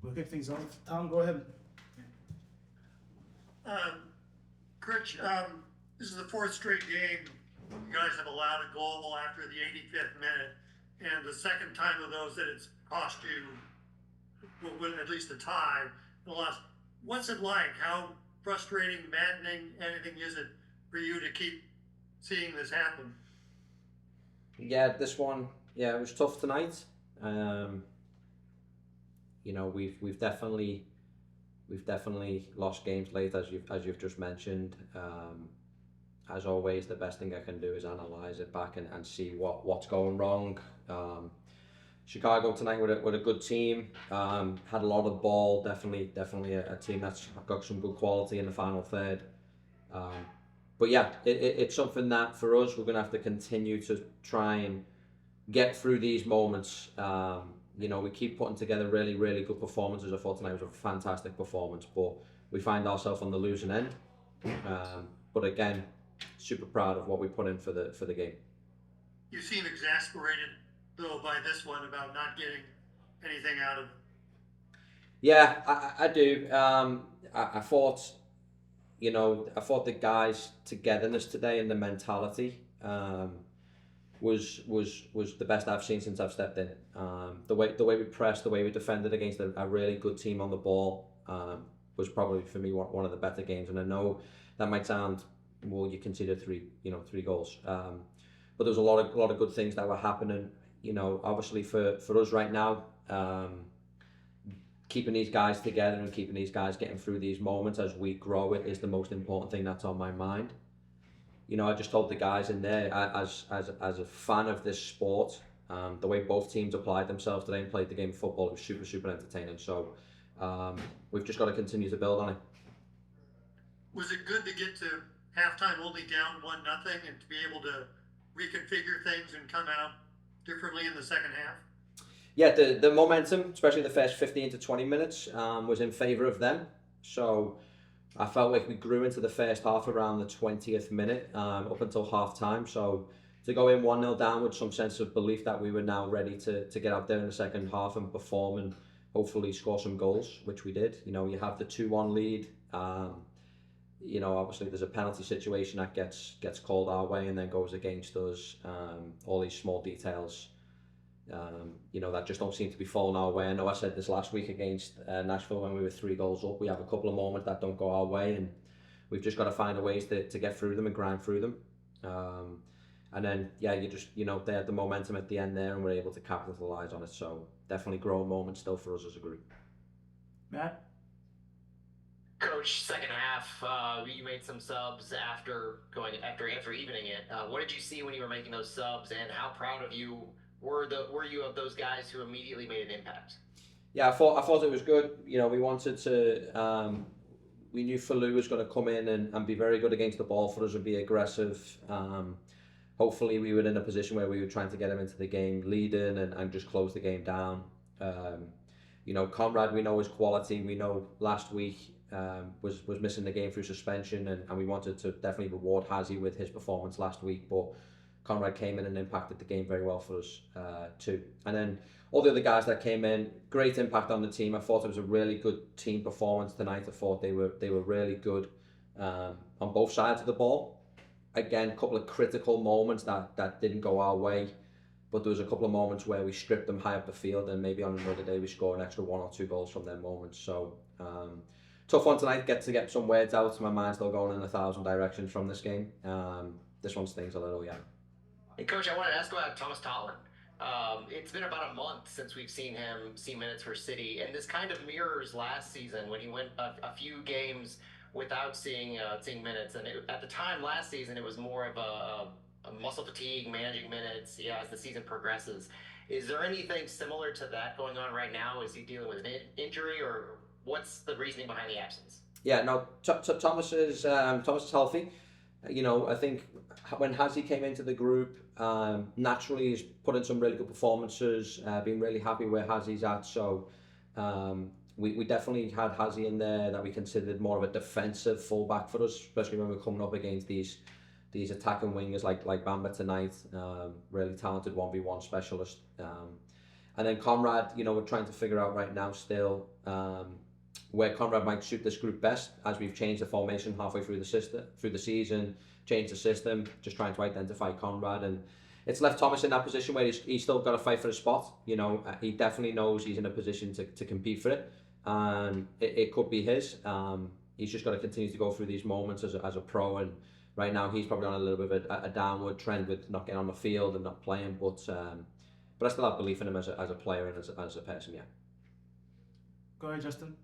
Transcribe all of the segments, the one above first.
We'll kick things off. Tom, go ahead. Critch, this is the fourth straight game you guys have allowed a goal after the 85th minute, and the second time of those that it's cost you, well, at least a tie, the loss. What's it like? How frustrating, maddening, anything is it for you to keep seeing this happen? Yeah, this one, yeah, it was tough tonight. You know, we've definitely lost games late, as you've just mentioned. As always, the best thing I can do is analyze it back and see what's going wrong. Chicago tonight with a good team, had a lot of ball. Definitely a team that's got some good quality in the final third. But yeah, it's something that for us we're gonna have to continue to try and get through these moments. You know, we keep putting together really good performances. I thought tonight was a fantastic performance, but we find ourselves on the losing end. But again, super proud of what we put in for the game. You seem exasperated though by this one about not getting anything out of it. Yeah, I do. I thought, you know, the guys' togetherness today and the mentality was the best I've seen since I've stepped in. The way we pressed, the way we defended against a really good team on the ball was probably for me one of the better games. And I know that might sound, well, you consider three goals, but there was a lot of good things that were happening. You know, obviously for us right now, keeping these guys together and keeping these guys getting through these moments as we grow, it is the most important thing that's on my mind. You know, I just told the guys in there, as a fan of this sport, the way both teams applied themselves today and played the game of football, it was super entertaining. So we've just got to continue to build on it. Was it good to get to halftime only down 1-0 and to be able to reconfigure things and come out differently in the second half? Yeah, the momentum, especially the first 15 to 20 minutes, was in favour of them. So I felt like we grew into the first half around the 20th minute, up until half time. So to go in 1-0 down with some sense of belief that we were now ready to get out there in the second half and perform and hopefully score some goals, which we did. You know, you have the 2-1 lead. You know, obviously there's a penalty situation that gets called our way and then goes against us. All these small details, you know, that just don't seem to be falling our way. I know I said this last week against Nashville when we were 3 goals up. We have a couple of moments that don't go our way, and we've just got to find a ways to get through them and grind through them. And then, yeah, you know, they had the momentum at the end there and we're able to capitalise on it. So definitely growing moment still for us as a group. Matt? Coach, second half, you made some subs after evening it. What did you see when you were making those subs, and how proud of you were you of those guys who immediately made an impact? Yeah, I thought it was good. You know, we wanted to. We knew Falou was going to come in and be very good against the ball for us and be aggressive. Hopefully, we were in a position where we were trying to get him into the game leading and just close the game down. You know, Conrad, we know his quality. We know last week was missing the game through suspension, and we wanted to definitely reward Hazy with his performance last week, but Conrad came in and impacted the game very well for us too. And then all the other guys that came in, great impact on the team. I thought it was a really good team performance tonight. I thought they were really good on both sides of the ball. Again, a couple of critical moments that didn't go our way, but there was a couple of moments where we stripped them high up the field, and maybe on another day we score an extra 1 or 2 goals from them moments. So tough one tonight. Get some words out. My mind's still going in 1,000 directions from this game. This one stings a little, yeah. Hey, Coach, I wanted to ask about Thomas Tallon. It's been about a month since we've seen him see minutes for City, and this kind of mirrors last season when he went a few games without seeing minutes. And at the time last season, it was more of a muscle fatigue, managing minutes, as the season progresses. Is there anything similar to that going on right now? Is he dealing with an injury, or what's the reasoning behind the absence? Yeah, no, Thomas is healthy. You know, I think when Hazy came into the group, naturally he's put in some really good performances, been really happy where Hazy's at. So we definitely had Hazy in there that we considered more of a defensive fullback for us, especially when we're coming up against these attacking wingers like Bamba tonight, really talented 1v1 specialist. And then Conrad, you know, we're trying to figure out right now still where Conrad might suit this group best, as we've changed the formation halfway through the season, changed the system, just trying to identify Conrad. And it's left Thomas in that position where he's still got to fight for a spot. You know, he definitely knows he's in a position to compete for it, and it could be his. He's just got to continue to go through these moments as a pro, and right now he's probably on a little bit of a downward trend with not getting on the field and not playing, but I still have belief in him as a player and as a person, yeah. Go ahead, Justin.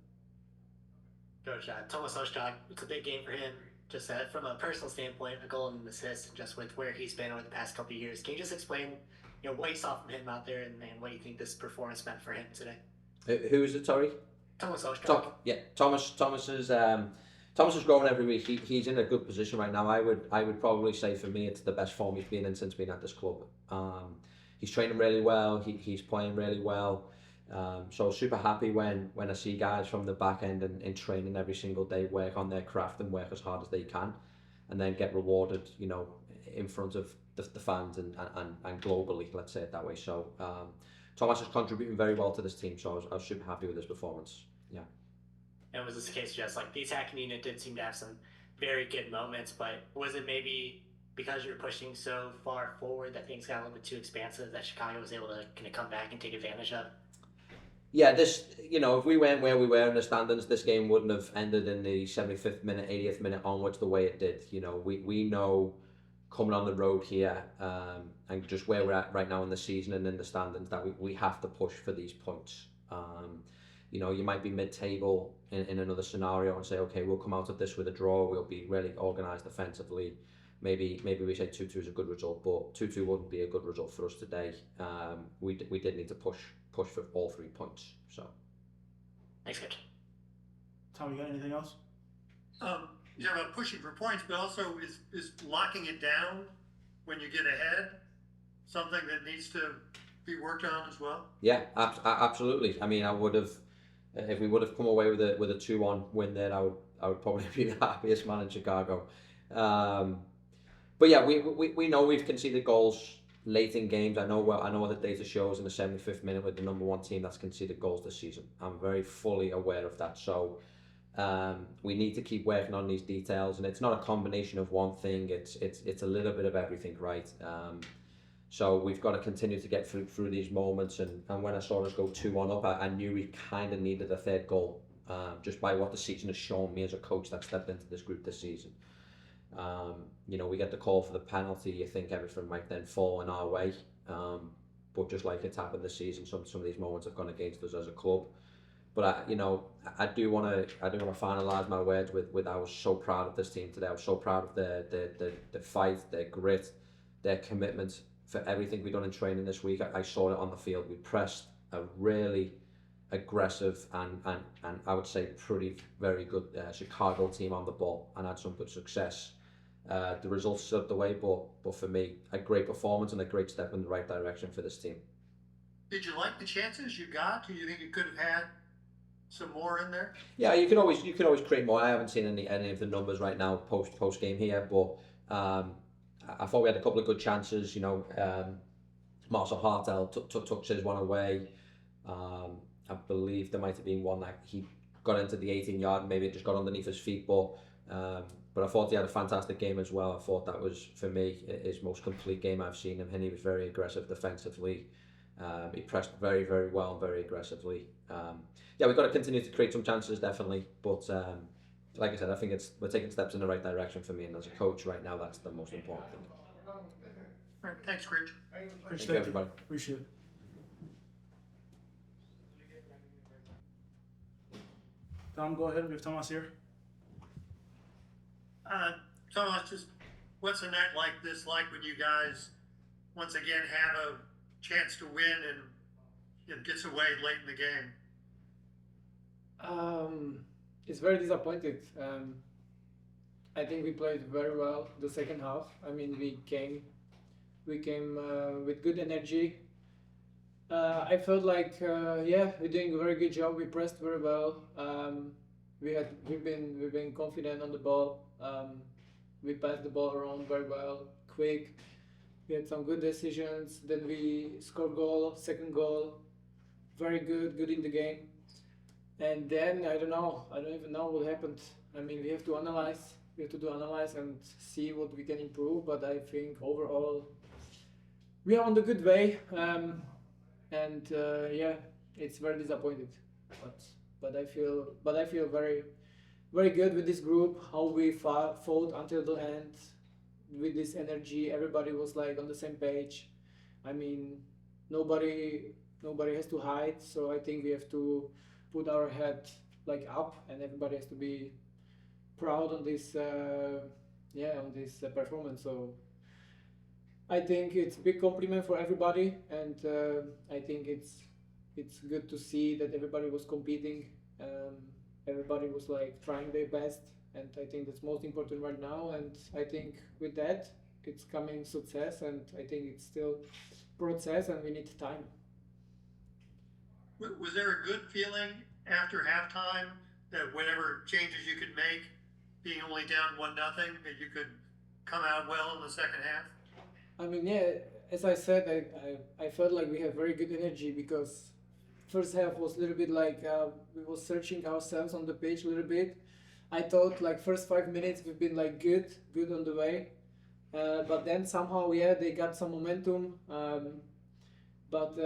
Coach, Tomáš Ostrák, it's a big game for him. Just from a personal standpoint, a goal and an assist, and just with where he's been over the past couple of years. Can you just explain, you know, what you saw from him out there and what you think this performance meant for him today? Who is it, sorry? Tomáš Ostrák. Thomas is growing every week. He's in a good position right now. I would probably say for me it's the best form he's been in since being at this club. He's training really well. He's playing really well. So super happy when I see guys from the back end and in training every single day work on their craft and work as hard as they can, and then get rewarded, you know, in front of the fans and globally, let's say it that way. So Tomáš is contributing very well to this team, so I was super happy with his performance. Yeah. And was this the case, just like the attacking unit did seem to have some very good moments, but was it maybe because you're pushing so far forward that things got a little bit too expansive that Chicago was able to kind of come back and take advantage of? Yeah, you know, if we weren't where we were in the standings, this game wouldn't have ended in the 75th minute, 80th minute onwards the way it did. You know, we know coming on the road here and just where we're at right now in the season and in the standings that we have to push for these points. You know, you might be mid-table in another scenario and say, okay, we'll come out of this with a draw. We'll be really organised defensively. Maybe we say 2-2 is a good result, but 2-2 wouldn't be a good result for us today. We did need to push for all 3 points. So. Thanks, Coach. Tom, you got anything else? Yeah, about pushing for points, but also is locking it down when you get ahead something that needs to be worked on as well? Yeah, absolutely. I mean, I would have, if we would have come away with a 2-1 win there, I would probably be the happiest man in Chicago. But yeah, we know we've conceded goals late in games. I know what the data shows in the 75th minute with the number 1 team that's conceded goals this season. I'm very fully aware of that. So we need to keep working on these details, and it's not a combination of one thing. It's a little bit of everything, right? So we've got to continue to get through these moments. And when I saw us go 2-1 up, I knew we kind of needed a third goal, just by what the season has shown me as a coach that stepped into this group this season. You know, we get the call for the penalty. You think everything might then fall in our way, but just like it's happened this season, some of these moments have gone against us as a club. But I do want to finalise my words with I was so proud of this team today. I was so proud of their fight, their grit, their commitment for everything we've done in training this week. I saw it on the field. We pressed a really aggressive and I would say very good Chicago team on the ball and had some good success. The results slipped away, but for me, a great performance and a great step in the right direction for this team. Did you like the chances you got? Do you think you could have had some more in there? Yeah, you can always create more. I haven't seen any of the numbers right now post game here, but I thought we had a couple of good chances. You know, Marcel Hartel took his one away. I believe there might have been one that he got into the 18-yard and maybe it just got underneath his feet, but I thought he had a fantastic game as well. I thought that was, for me, his most complete game I've seen him, and he was very aggressive defensively. He pressed very, very well and very aggressively. Yeah, we've got to continue to create some chances, definitely, but like I said, I think we're taking steps in the right direction for me, and as a coach right now, that's the most important thing. All right, thanks, Critch. Thank you, everybody. Appreciate it. Tom, go ahead. We have Tomáš here. Tomáš, just what's a night like this like when you guys once again have a chance to win and it gets away late in the game? It's very disappointed. I think we played very well the second half. I mean, we came with good energy. I felt like we're doing a very good job. We pressed very well. We've been confident on the ball. We passed the ball around very well, quick. We had some good decisions. Then we scored second goal. very good in the game. And then I don't even know what happened. I mean, we have to analyze. We have to do analyze and see what we can improve. But I think overall we are on the good way. And yeah, it's very disappointed. But I feel very good with this group. How we fought until the end with this energy. Everybody was like on the same page. I mean, nobody has to hide. So I think we have to put our head like up, and everybody has to be proud on this performance. So I think it's a big compliment for everybody, and I think it's good to see that everybody was competing. Everybody was like trying their best, and I think that's most important right now. And I think with that, it's coming success, and I think it's still process, and we need time. Was there a good feeling after halftime that whatever changes you could make, being only down 1-0, that you could come out well in the second half? I mean, yeah, as I said, I felt like we have very good energy because first half was a little bit like we were searching ourselves on the pitch a little bit. I thought like first 5 minutes we've been like good on the way, but then somehow they got some momentum. But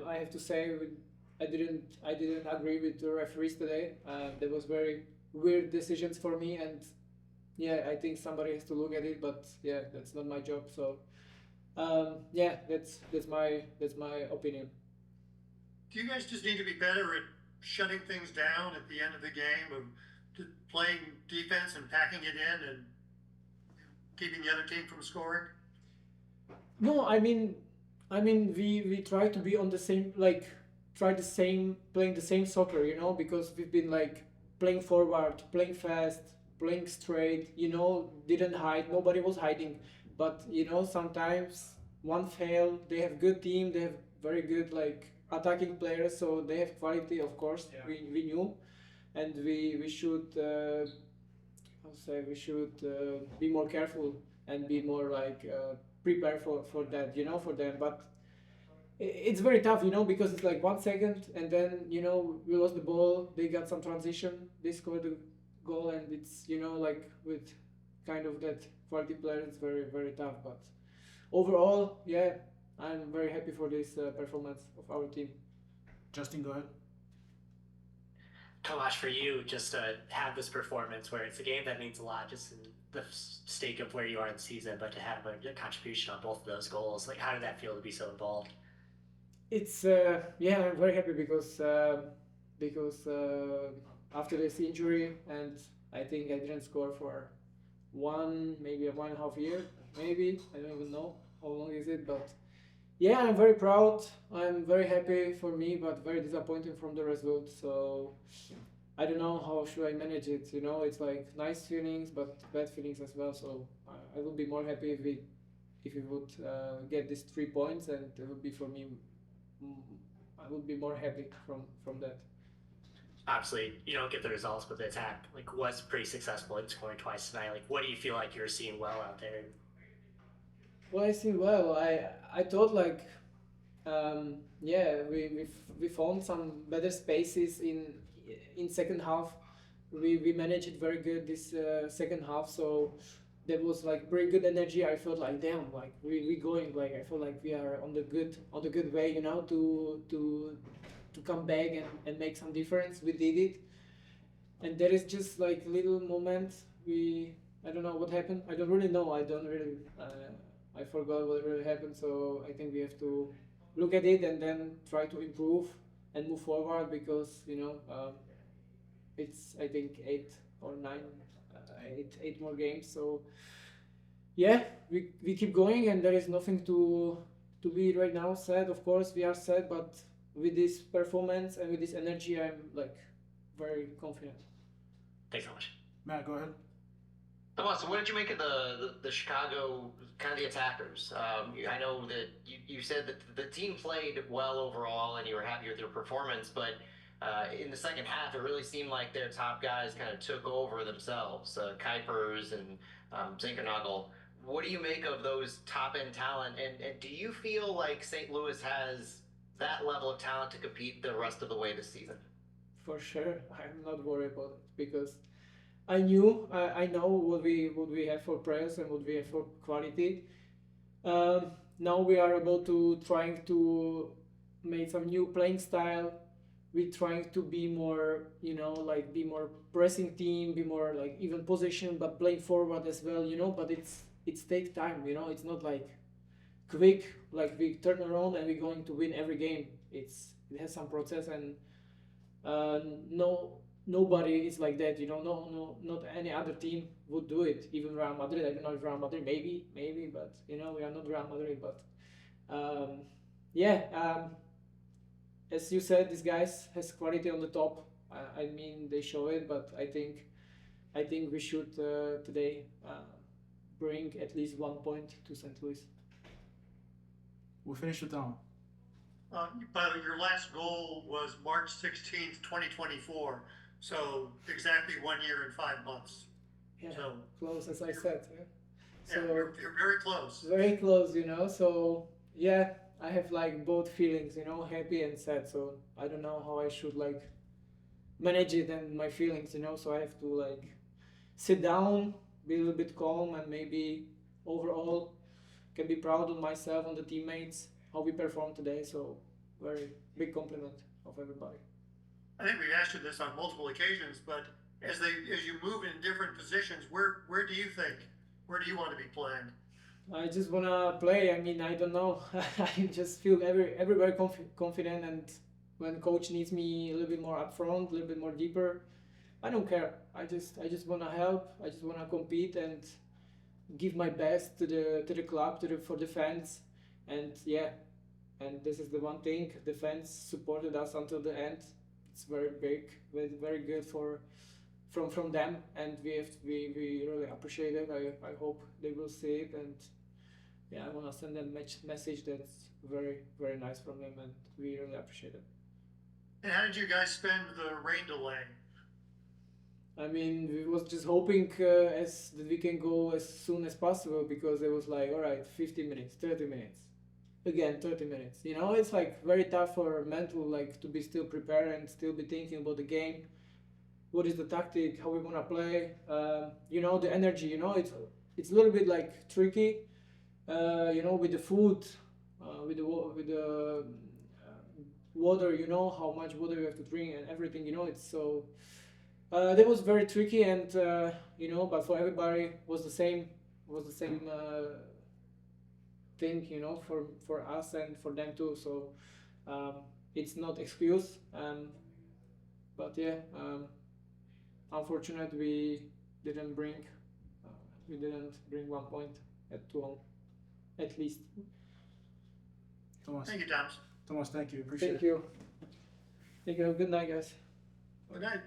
I have to say I didn't agree with the referees today. There was very weird decisions for me, and yeah, I think somebody has to look at it. But yeah, that's not my job. So yeah, that's my opinion. Do you guys just need to be better at shutting things down at the end of the game, of playing defense and packing it in and keeping the other team from scoring? No, I mean we try to be on the same playing the same soccer, because we've been like playing forward, playing fast, playing straight, didn't hide, nobody was hiding. But sometimes one fail, they have good team, they have very good like attacking players, so they have quality, of course. Yeah. We knew, and we should be more careful and be more like prepared for that, for them. But it's very tough, because it's like 1 second, and then we lost the ball. They got some transition, they scored the goal, and it's like with kind of that quality player, it's very very tough. But overall, yeah, I'm very happy for this performance of our team. Justin, go ahead. Tomáš, for you, just to have this performance where it's a game that means a lot, just in the stake of where you are in the season, but to have a contribution on both of those goals, like how did that feel to be so involved? It's yeah, I'm very happy because after this injury, and I think I didn't score for maybe 1.5 year, maybe I don't even know how long is it, but yeah, I'm very proud. I'm very happy for me, but very disappointed from the result. So I don't know how should I manage it. It's like nice feelings, but bad feelings as well. So I would be more happy if we would get these 3 points, and it would be for me. I would be more happy from that. Obviously, you don't get the results, but the attack was pretty successful in scoring twice tonight. Like, what do you feel like you're seeing well out there? Well, I see. Well, I thought like, yeah, we found some better spaces in second half. We managed it very good this second half. So there was like very good energy. I felt like damn, like we going, like I feel like we are on the good way, to come back and make some difference. We did it, and there is just like little moments. I don't know what happened. I don't really know. I forgot what really happened. So I think we have to look at it and then try to improve and move forward, because it's I think 8 or 9, 8 more games. So yeah, we keep going, and there is nothing to be right now sad. Of course we are sad, but with this performance and with this energy, I'm like very confident. Thanks so much. Matt, go ahead. Tomáš, so what did you make of the Chicago, kind of the attackers? I know that you said that the team played well overall and you were happy with their performance, but in the second half, it really seemed like their top guys kind of took over themselves, Kuipers and Zinkernagel. What do you make of those top-end talent, and do you feel like St. Louis has that level of talent to compete the rest of the way this season? For sure, I'm not worried about it because I know what we have for players and what we have for quality. Now we are about to trying to make some new playing style. We're trying to be more, like be more pressing team, be more like even position, but playing forward as well, But it's take time, It's not like quick, like we turn around and we're going to win every game. It has some process, and nobody is like that, No, not any other team would do it. Even Real Madrid, I don't know if Real Madrid, maybe, but we are not Real Madrid. But as you said, these guys has quality on the top. I mean, they show it, but I think we should today bring at least 1 point to St. Louis. We'll finish with Tom. But your last goal was March 16th, 2024. So exactly 1 year and 5 months. Yeah, So close as I said. Yeah. yeah, So you're very close. very close, So yeah, I have like both feelings, happy and sad. So I don't know how I should like manage it and my feelings, So I have to like sit down, be a little bit calm, and maybe overall can be proud of myself, on the teammates, how we performed today. So very big compliment of everybody. I think we've asked you this on multiple occasions, but as you move in different positions, where do you want to be playing? I just wanna play. I mean, I don't know. I just feel everywhere confident, and when coach needs me a little bit more up front, a little bit more deeper, I don't care. I just wanna help. I just wanna compete and give my best to the club, for the fans, and yeah, and this is the one thing. The fans supported us until the end. It's very big, very good from them, and we really appreciate it. I hope they will see it, and yeah, I want to send them message that's very, very nice from them, and we really appreciate it. And how did you guys spend the rain delay? I mean, we was just hoping that we can go as soon as possible, because it was like, all right, 50 minutes, 30 minutes, again 30 minutes. It's like very tough for mental, like to be still prepared and still be thinking about the game. What is the tactic? How we wanna play? The energy. It's a little bit like tricky. With the food, with the water. How much water you have to drink and everything. It's so. That was very tricky, and but for everybody was the same thing, for us and for them too. So it's not excuse, but yeah, unfortunately we didn't bring 1 point at home, at least. Tomáš. Thank you, Thomas. Tomáš, thank you. Appreciate it. Thank you. Have a good night, guys. Good night.